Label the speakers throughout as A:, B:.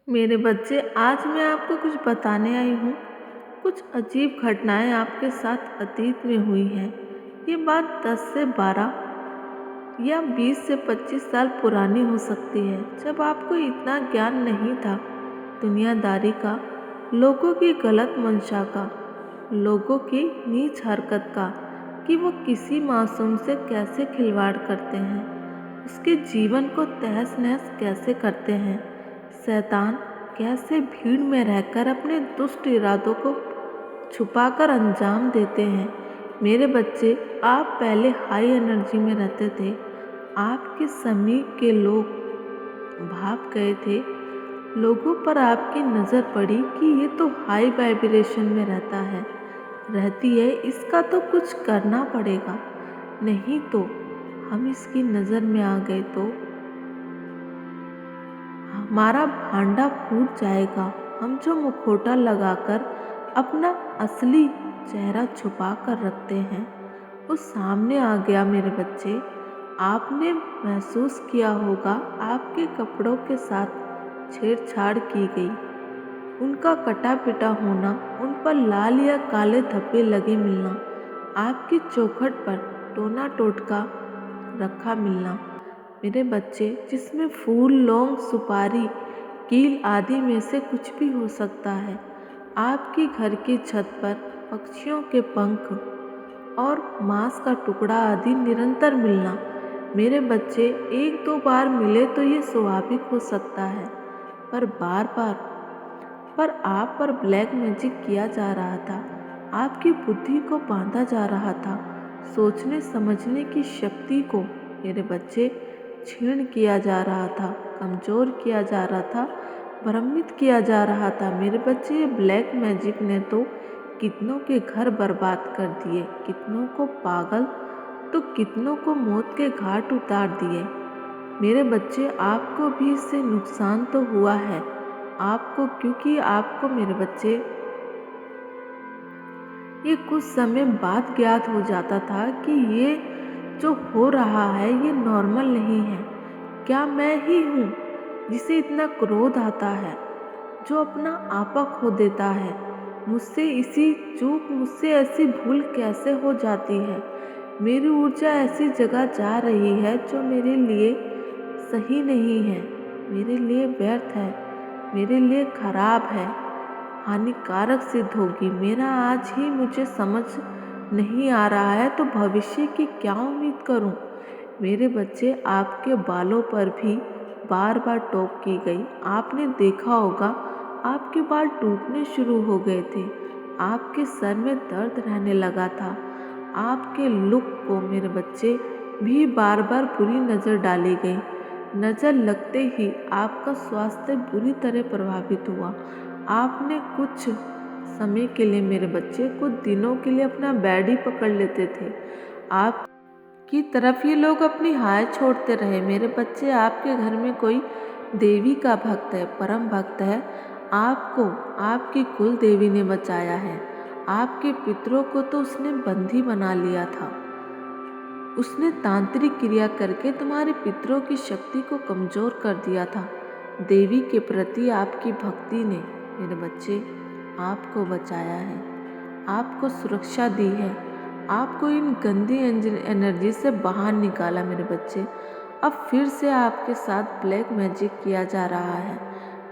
A: मेरे बच्चे, आज मैं आपको कुछ बताने आई हूँ। कुछ अजीब घटनाएं आपके साथ अतीत में हुई हैं। ये बात 10 से 12 या 20 से 25 साल पुरानी हो सकती है, जब आपको इतना ज्ञान नहीं था दुनियादारी का, लोगों की गलत मंशा का, लोगों की नीच हरकत का, कि वो किसी मासूम से कैसे खिलवाड़ करते हैं, उसके जीवन को तहस नहस कैसे करते हैं। शैतान कैसे भीड़ में रहकर अपने दुष्ट इरादों को छुपाकर अंजाम देते हैं। मेरे बच्चे, आप पहले हाई एनर्जी में रहते थे। आपके समीप के लोग भाग गए थे। लोगों पर आपकी नज़र पड़ी कि ये तो हाई वाइब्रेशन में रहती है, इसका तो कुछ करना पड़ेगा, नहीं तो हम इसकी नज़र में आ गए तो हमारा भांडा फूट जाएगा। हम जो मुखौटा लगाकर अपना असली चेहरा छुपा कर रखते हैं, वो सामने आ गया। मेरे बच्चे, आपने महसूस किया होगा आपके कपड़ों के साथ छेड़छाड़ की गई, उनका कटा पिटा होना, उन पर लाल या काले धब्बे लगे मिलना, आपकी चौखट पर टोना टोटका रखा मिलना। मेरे बच्चे, जिसमें फूल, लौंग, सुपारी, कील आदि में से कुछ भी हो सकता है। आपकी घर की छत पर पक्षियों के पंख और मांस का टुकड़ा आदि निरंतर मिलना। मेरे बच्चे, एक दो बार मिले तो ये स्वाभाविक हो सकता है, पर बार बार पर आप पर ब्लैक मैजिक किया जा रहा था। आपकी बुद्धि को बांधा जा रहा था। सोचने समझने की शक्ति को, मेरे बच्चे, छीन किया जा रहा था, कमज़ोर किया जा रहा था, भ्रमित किया जा रहा था। मेरे बच्चे, ये ब्लैक मैजिक ने तो कितनों के घर बर्बाद कर दिए, कितनों को पागल तो कितनों को मौत के घाट उतार दिए। मेरे बच्चे, आपको भी इससे नुकसान तो हुआ है, आपको, क्योंकि आपको, मेरे बच्चे, ये कुछ समय बाद ज्ञात हो जाता था कि ये जो हो रहा है ये नॉर्मल नहीं है। क्या मैं ही हूँ जिसे इतना क्रोध आता है, जो अपना आपा खो देता है? मुझसे मुझसे ऐसी भूल कैसे हो जाती है? मेरी ऊर्जा ऐसी जगह जा रही है जो मेरे लिए सही नहीं है, मेरे लिए व्यर्थ है, मेरे लिए खराब है, हानिकारक सिद्ध होगी। मेरा आज ही मुझे समझ नहीं आ रहा है तो भविष्य की क्या उम्मीद करूं? मेरे बच्चे, आपके बालों पर भी बार बार टोक की गई। आपने देखा होगा आपके बाल टूटने शुरू हो गए थे, आपके सर में दर्द रहने लगा था, आपके लुक को, मेरे बच्चे, भी बार बार बुरी नज़र डाली गई। नज़र लगते ही आपका स्वास्थ्य बुरी तरह प्रभावित हुआ। आपने कुछ समय के लिए, मेरे बच्चे, कुछ दिनों के लिए अपना बेड ही पकड़ लेते थे। आपकी तरफ ये लोग अपनी हाय छोड़ते रहे। मेरे बच्चे, आपके घर में कोई देवी का भक्त है, परम भक्त है। आपको आपकी कुल देवी ने बचाया है। आपके पितरों को तो उसने बंदी बना लिया था। उसने तांत्रिक क्रिया करके तुम्हारे पितरों की शक्ति को कमज़ोर कर दिया था। देवी के प्रति आपकी भक्ति ने, मेरे बच्चे, आपको बचाया है, आपको सुरक्षा दी है, आपको इन गंदी एनर्जी से बाहर निकाला। मेरे बच्चे, अब फिर से आपके साथ ब्लैक मैजिक किया जा रहा है,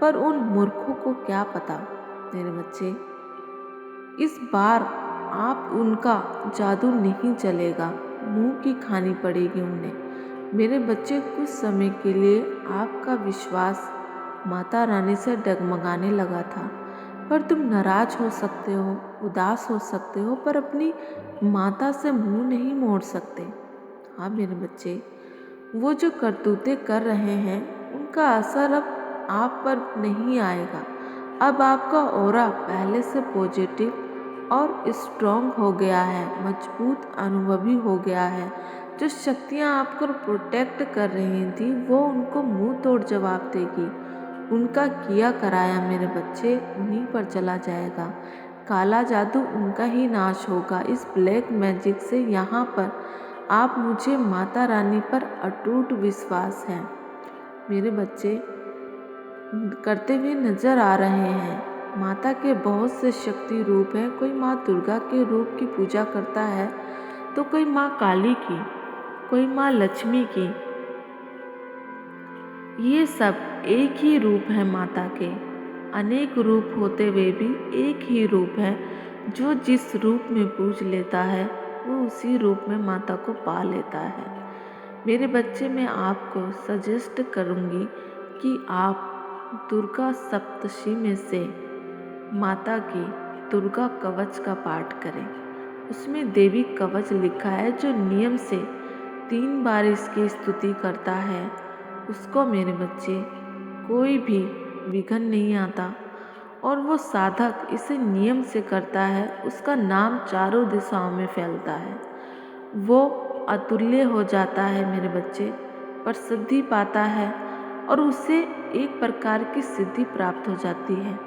A: पर उन मूर्खों को क्या पता। मेरे बच्चे, इस बार आप उनका जादू नहीं चलेगा, मुंह की खानी पड़ेगी उन्हें। मेरे बच्चे, कुछ समय के लिए आपका विश्वास माता रानी से डगमगाने लगा था, पर तुम नाराज हो सकते हो, उदास हो सकते हो, पर अपनी माता से मुंह नहीं मोड़ सकते। हाँ मेरे बच्चे, वो जो करतूतें कर रहे हैं उनका असर अब आप पर नहीं आएगा। अब आपका ऑरा पहले से पॉजिटिव और स्ट्रॉन्ग हो गया है, मजबूत, अनुभवी हो गया है। जो शक्तियाँ आपको प्रोटेक्ट कर रही थी वो उनको मुंह तोड़ जवाब देगी। उनका किया कराया, मेरे बच्चे, उन्हीं पर चला जाएगा। काला जादू उनका ही नाश होगा। इस ब्लैक मैजिक से यहाँ पर आप, मुझे, माता रानी पर अटूट विश्वास है। मेरे बच्चे, करते हुए नजर आ रहे हैं। माता के बहुत से शक्ति रूप हैं। कोई माँ दुर्गा के रूप की पूजा करता है तो कोई माँ काली की, कोई माँ लक्ष्मी की। ये सब एक ही रूप है माता के। अनेक रूप होते हुए भी एक ही रूप है। जो जिस रूप में पूज लेता है वो उसी रूप में माता को पा लेता है। मेरे बच्चे, मैं आपको सजेस्ट करूँगी कि आप दुर्गा सप्तशती में से माता की दुर्गा कवच का पाठ करें। उसमें देवी कवच लिखा है। जो नियम से 3 बार इसकी स्तुति करता है उसको मेरे बच्चे कोई भी विघ्न नहीं आता, और वो साधक इसे नियम से करता है उसका नाम चारों दिशाओं में फैलता है। वो अतुल्य हो जाता है मेरे बच्चे, प्रसिद्धि पाता है और उसे एक प्रकार की सिद्धि प्राप्त हो जाती है।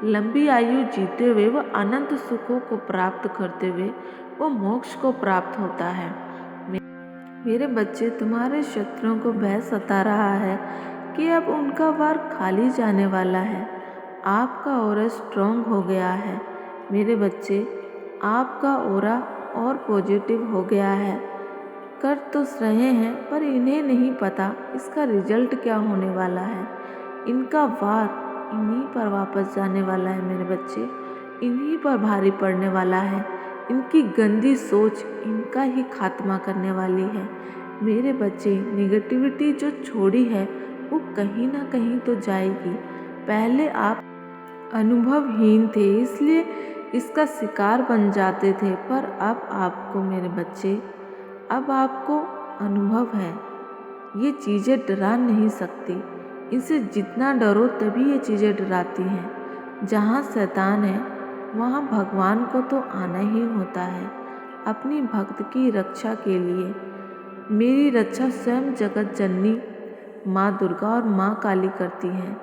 A: लंबी आयु जीते हुए वह अनंत सुखों को प्राप्त करते हुए वो मोक्ष को प्राप्त होता है। मेरे बच्चे, तुम्हारे शत्रुओं को भय सता रहा है कि अब उनका वार खाली जाने वाला है। आपका ऑरा स्ट्रॉन्ग हो गया है। मेरे बच्चे, आपका ऑरा और पॉजिटिव हो गया है। कर तो रहे हैं पर इन्हें नहीं पता इसका रिजल्ट क्या होने वाला है। इनका वार इन्हीं पर वापस जाने वाला है मेरे बच्चे, इन्हीं पर भारी पड़ने वाला है। इनकी गंदी सोच इनका ही खात्मा करने वाली है। मेरे बच्चे, निगेटिविटी जो छोड़ी है वो कहीं ना कहीं तो जाएगी। पहले आप अनुभवहीन थे इसलिए इसका शिकार बन जाते थे, पर अब आपको मेरे बच्चे, अब आपको अनुभव है। ये चीज़ें डरा नहीं सकती। इनसे जितना डरो तभी ये चीज़ें डराती हैं। जहाँ शैतान है वहाँ भगवान को तो आना ही होता है। अपनी भक्त की रक्षा के लिए मेरी रक्षा स्वयं जगत जननी माँ दुर्गा और माँ काली करती हैं।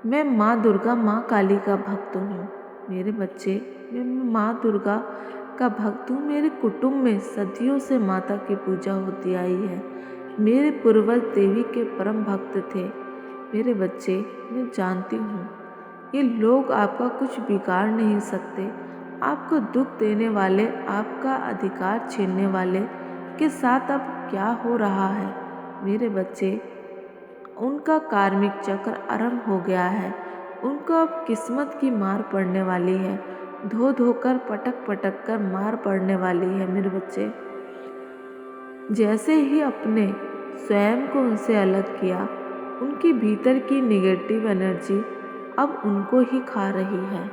A: मैं माँ दुर्गा माँ काली का भक्त हूँ मेरे बच्चे। मैं माँ दुर्गा का भक्त हूँ। मेरे कुटुंब में सदियों से माता की पूजा होती आई है। मेरे पूर्वज देवी के परम भक्त थे। मेरे बच्चे, मैं जानती हूँ ये लोग आपका कुछ बिगाड़ नहीं सकते। आपको दुख देने वाले, आपका अधिकार छीनने वाले के साथ अब क्या हो रहा है मेरे बच्चे, उनका कार्मिक चक्र आरंभ हो गया है। उनको अब किस्मत की मार पड़ने वाली है। धो धोकर, पटक पटक कर मार पड़ने वाली है मेरे बच्चे। जैसे ही अपने स्वयं को उनसे अलग किया, उनके भीतर की निगेटिव एनर्जी अब उनको ही खा रही है।